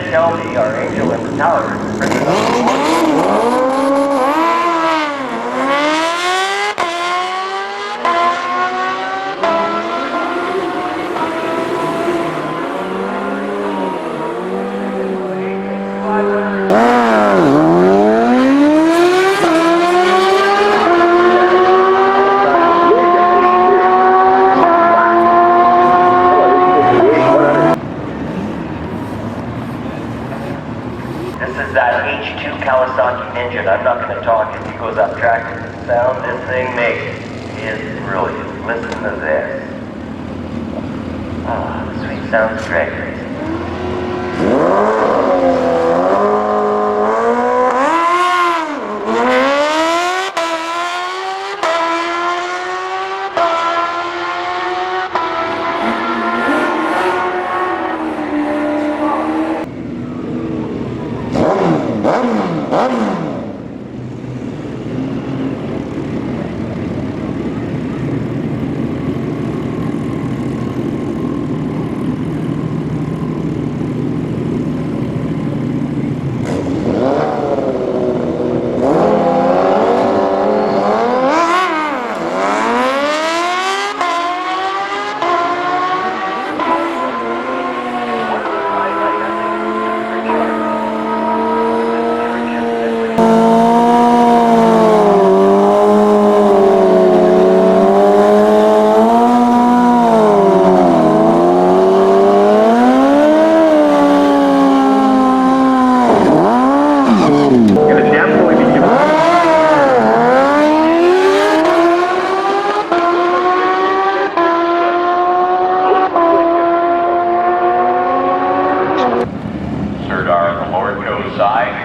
did tell me our angel in the tower is pretty This is that H2 Kawasaki Ninja, and I'm not going to talk if he goes off track. The sound this thing makes is brilliant. Listen to this. Oh, the sweet sounds of drag racing.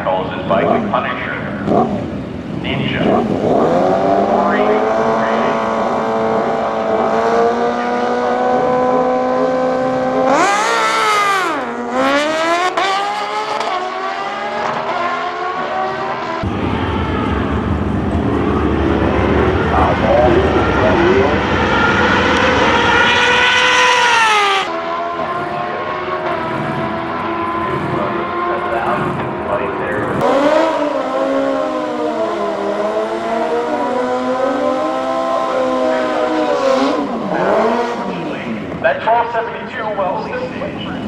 Calls his bike a Punisher, Ninja, That 1272 well,